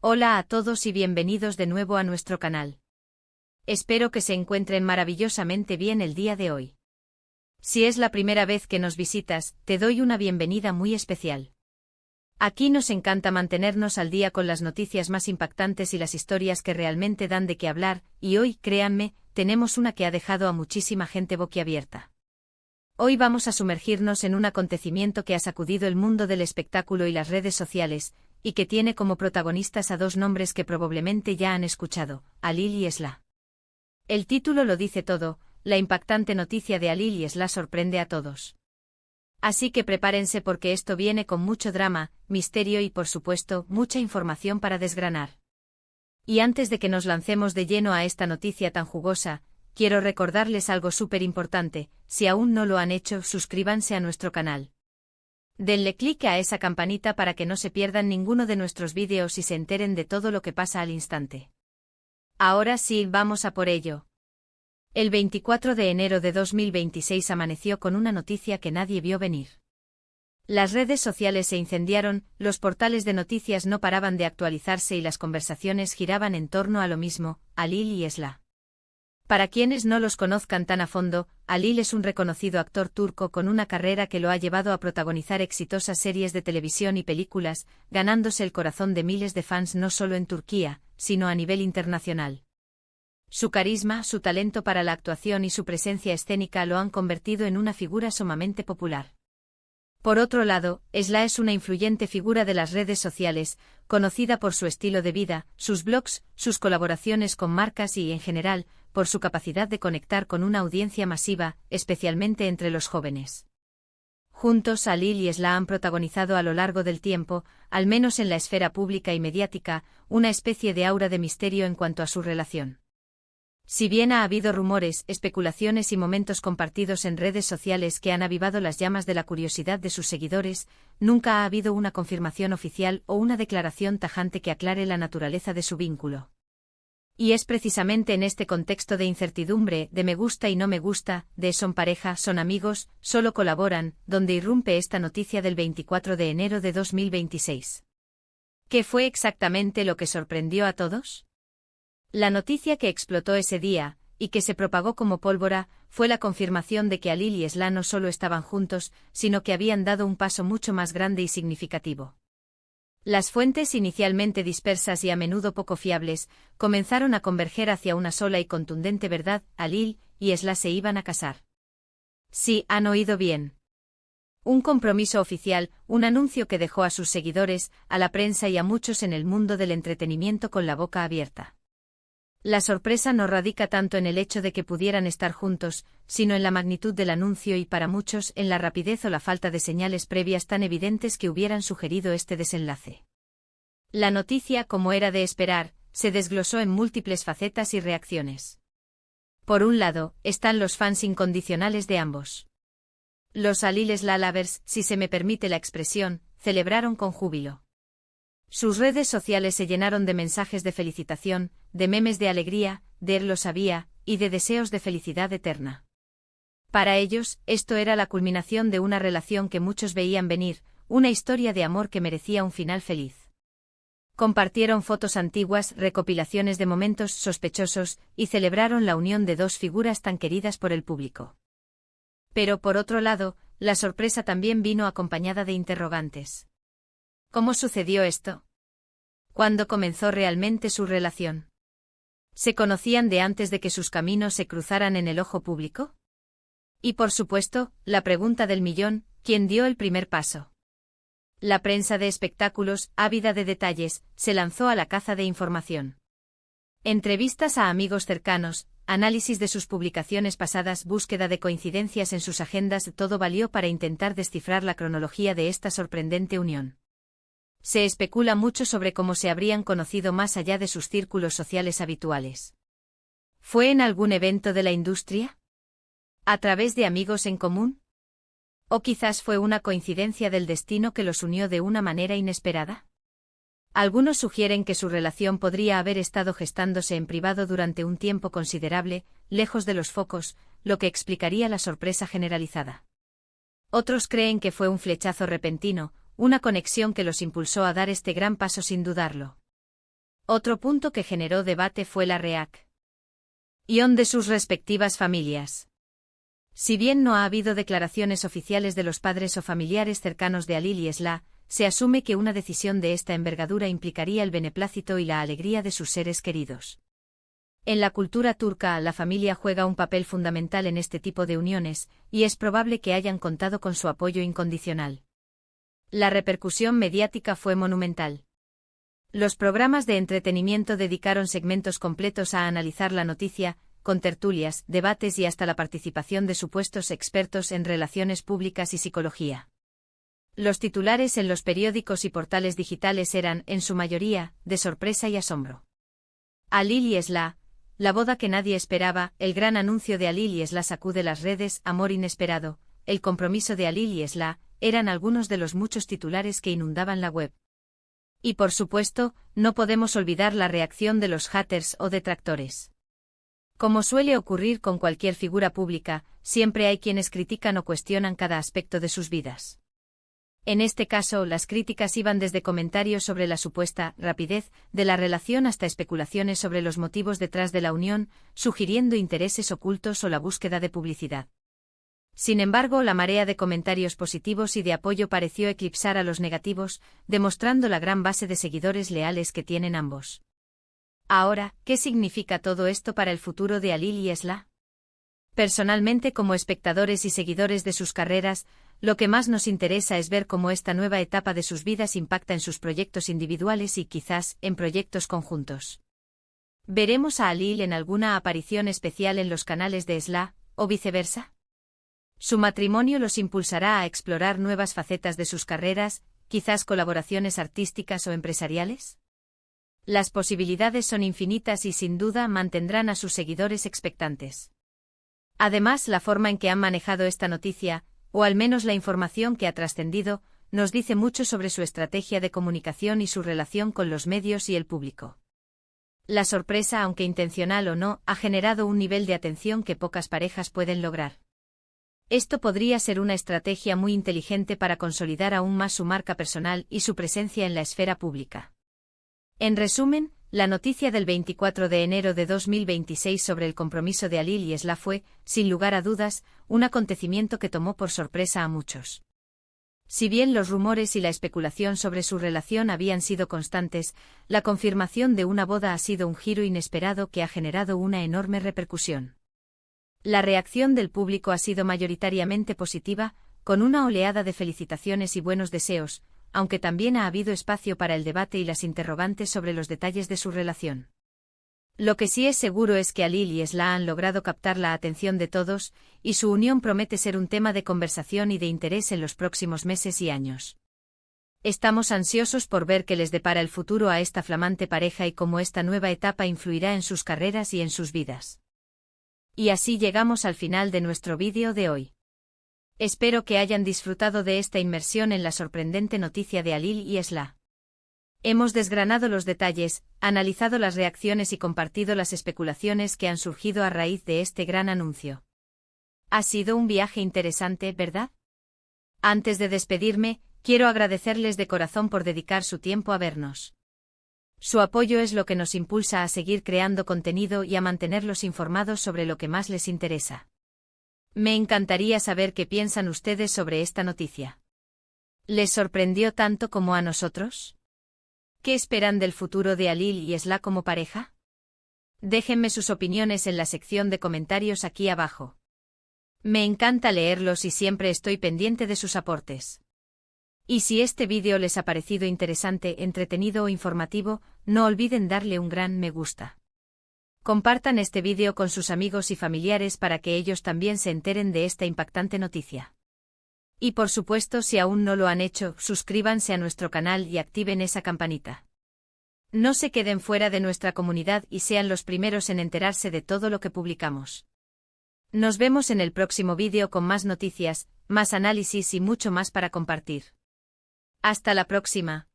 Hola a todos y bienvenidos de nuevo a nuestro canal. Espero que se encuentren maravillosamente bien el día de hoy. Si es la primera vez que nos visitas, te doy una bienvenida muy especial. Aquí nos encanta mantenernos al día con las noticias más impactantes y las historias que realmente dan de qué hablar, y hoy, créanme, tenemos una que ha dejado a muchísima gente boquiabierta. Hoy vamos a sumergirnos en un acontecimiento que ha sacudido el mundo del espectáculo y las redes sociales, y que tiene como protagonistas a dos nombres que probablemente ya han escuchado, Halil y Esla. El título lo dice todo, la impactante noticia de Halil y Esla sorprende a todos. Así que prepárense porque esto viene con mucho drama, misterio y por supuesto, mucha información para desgranar. Y antes de que nos lancemos de lleno a esta noticia tan jugosa, quiero recordarles algo súper importante: si aún no lo han hecho, suscríbanse a nuestro canal. Denle clic a esa campanita para que no se pierdan ninguno de nuestros vídeos y se enteren de todo lo que pasa al instante. Ahora sí, vamos a por ello. El 24 de enero de 2026 amaneció con una noticia que nadie vio venir. Las redes sociales se incendiaron, los portales de noticias no paraban de actualizarse y las conversaciones giraban en torno a lo mismo, Halil y Esla. Para quienes no los conozcan tan a fondo, Halil es un reconocido actor turco con una carrera que lo ha llevado a protagonizar exitosas series de televisión y películas, ganándose el corazón de miles de fans no solo en Turquía, sino a nivel internacional. Su carisma, su talento para la actuación y su presencia escénica lo han convertido en una figura sumamente popular. Por otro lado, Esla es una influyente figura de las redes sociales, conocida por su estilo de vida, sus blogs, sus colaboraciones con marcas y, en general, por su capacidad de conectar con una audiencia masiva, especialmente entre los jóvenes. Juntos, Halil y Esla han protagonizado a lo largo del tiempo, al menos en la esfera pública y mediática, una especie de aura de misterio en cuanto a su relación. Si bien ha habido rumores, especulaciones y momentos compartidos en redes sociales que han avivado las llamas de la curiosidad de sus seguidores, nunca ha habido una confirmación oficial o una declaración tajante que aclare la naturaleza de su vínculo. Y es precisamente en este contexto de incertidumbre, de me gusta y no me gusta, de son pareja, son amigos, solo colaboran, donde irrumpe esta noticia del 24 de enero de 2026. ¿Qué fue exactamente lo que sorprendió a todos? La noticia que explotó ese día, y que se propagó como pólvora, fue la confirmación de que Halil y Esla no solo estaban juntos, sino que habían dado un paso mucho más grande y significativo. Las fuentes, inicialmente dispersas y a menudo poco fiables, comenzaron a converger hacia una sola y contundente verdad: Halil y Esla se iban a casar. Sí, han oído bien. Un compromiso oficial, un anuncio que dejó a sus seguidores, a la prensa y a muchos en el mundo del entretenimiento con la boca abierta. La sorpresa no radica tanto en el hecho de que pudieran estar juntos, sino en la magnitud del anuncio y, para muchos, en la rapidez o la falta de señales previas tan evidentes que hubieran sugerido este desenlace. La noticia, como era de esperar, se desglosó en múltiples facetas y reacciones. Por un lado, están los fans incondicionales de ambos. Los Halil Esla lovers, si se me permite la expresión, celebraron con júbilo. Sus redes sociales se llenaron de mensajes de felicitación, de memes de alegría, de él lo sabía, y de deseos de felicidad eterna. Para ellos, esto era la culminación de una relación que muchos veían venir, una historia de amor que merecía un final feliz. Compartieron fotos antiguas, recopilaciones de momentos sospechosos, y celebraron la unión de dos figuras tan queridas por el público. Pero por otro lado, la sorpresa también vino acompañada de interrogantes. ¿Cómo sucedió esto? ¿Cuándo comenzó realmente su relación? ¿Se conocían de antes de que sus caminos se cruzaran en el ojo público? Y por supuesto, la pregunta del millón: ¿quién dio el primer paso? La prensa de espectáculos, ávida de detalles, se lanzó a la caza de información. Entrevistas a amigos cercanos, análisis de sus publicaciones pasadas, búsqueda de coincidencias en sus agendas, todo valió para intentar descifrar la cronología de esta sorprendente unión. Se especula mucho sobre cómo se habrían conocido más allá de sus círculos sociales habituales. ¿Fue en algún evento de la industria? ¿A través de amigos en común? ¿O quizás fue una coincidencia del destino que los unió de una manera inesperada? Algunos sugieren que su relación podría haber estado gestándose en privado durante un tiempo considerable, lejos de los focos, lo que explicaría la sorpresa generalizada. Otros creen que fue un flechazo repentino, una conexión que los impulsó a dar este gran paso sin dudarlo. Otro punto que generó debate fue la reacción de sus respectivas familias. Si bien no ha habido declaraciones oficiales de los padres o familiares cercanos de Halil y Esla, se asume que una decisión de esta envergadura implicaría el beneplácito y la alegría de sus seres queridos. En la cultura turca, la familia juega un papel fundamental en este tipo de uniones, y es probable que hayan contado con su apoyo incondicional. La repercusión mediática fue monumental. Los programas de entretenimiento dedicaron segmentos completos a analizar la noticia, con tertulias, debates y hasta la participación de supuestos expertos en relaciones públicas y psicología. Los titulares en los periódicos y portales digitales eran, en su mayoría, de sorpresa y asombro. Halil y Esla, la boda que nadie esperaba, el gran anuncio de Halil y Esla sacude las redes, amor inesperado, el compromiso de Halil y Esla, eran algunos de los muchos titulares que inundaban la web. Y por supuesto, no podemos olvidar la reacción de los haters o detractores. Como suele ocurrir con cualquier figura pública, siempre hay quienes critican o cuestionan cada aspecto de sus vidas. En este caso, las críticas iban desde comentarios sobre la supuesta rapidez de la relación hasta especulaciones sobre los motivos detrás de la unión, sugiriendo intereses ocultos o la búsqueda de publicidad. Sin embargo, la marea de comentarios positivos y de apoyo pareció eclipsar a los negativos, demostrando la gran base de seguidores leales que tienen ambos. Ahora, ¿qué significa todo esto para el futuro de Halil y Esla? Personalmente, como espectadores y seguidores de sus carreras, lo que más nos interesa es ver cómo esta nueva etapa de sus vidas impacta en sus proyectos individuales y quizás en proyectos conjuntos. ¿Veremos a Halil en alguna aparición especial en los canales de Esla, o viceversa? ¿Su matrimonio los impulsará a explorar nuevas facetas de sus carreras, quizás colaboraciones artísticas o empresariales? Las posibilidades son infinitas y sin duda mantendrán a sus seguidores expectantes. Además, la forma en que han manejado esta noticia, o al menos la información que ha trascendido, nos dice mucho sobre su estrategia de comunicación y su relación con los medios y el público. La sorpresa, aunque intencional o no, ha generado un nivel de atención que pocas parejas pueden lograr. Esto podría ser una estrategia muy inteligente para consolidar aún más su marca personal y su presencia en la esfera pública. En resumen, la noticia del 24 de enero de 2026 sobre el compromiso de Halil y Esla fue, sin lugar a dudas, un acontecimiento que tomó por sorpresa a muchos. Si bien los rumores y la especulación sobre su relación habían sido constantes, la confirmación de una boda ha sido un giro inesperado que ha generado una enorme repercusión. La reacción del público ha sido mayoritariamente positiva, con una oleada de felicitaciones y buenos deseos, aunque también ha habido espacio para el debate y las interrogantes sobre los detalles de su relación. Lo que sí es seguro es que Halil y Esla han logrado captar la atención de todos, y su unión promete ser un tema de conversación y de interés en los próximos meses y años. Estamos ansiosos por ver qué les depara el futuro a esta flamante pareja y cómo esta nueva etapa influirá en sus carreras y en sus vidas. Y así llegamos al final de nuestro vídeo de hoy. Espero que hayan disfrutado de esta inmersión en la sorprendente noticia de Halil y Esla. Hemos desgranado los detalles, analizado las reacciones y compartido las especulaciones que han surgido a raíz de este gran anuncio. Ha sido un viaje interesante, ¿verdad? Antes de despedirme, quiero agradecerles de corazón por dedicar su tiempo a vernos. Su apoyo es lo que nos impulsa a seguir creando contenido y a mantenerlos informados sobre lo que más les interesa. Me encantaría saber qué piensan ustedes sobre esta noticia. ¿Les sorprendió tanto como a nosotros? ¿Qué esperan del futuro de Halil y Esla como pareja? Déjenme sus opiniones en la sección de comentarios aquí abajo. Me encanta leerlos y siempre estoy pendiente de sus aportes. Y si este vídeo les ha parecido interesante, entretenido o informativo, no olviden darle un gran me gusta. Compartan este vídeo con sus amigos y familiares para que ellos también se enteren de esta impactante noticia. Y por supuesto, si aún no lo han hecho, suscríbanse a nuestro canal y activen esa campanita. No se queden fuera de nuestra comunidad y sean los primeros en enterarse de todo lo que publicamos. Nos vemos en el próximo vídeo con más noticias, más análisis y mucho más para compartir. Hasta la próxima.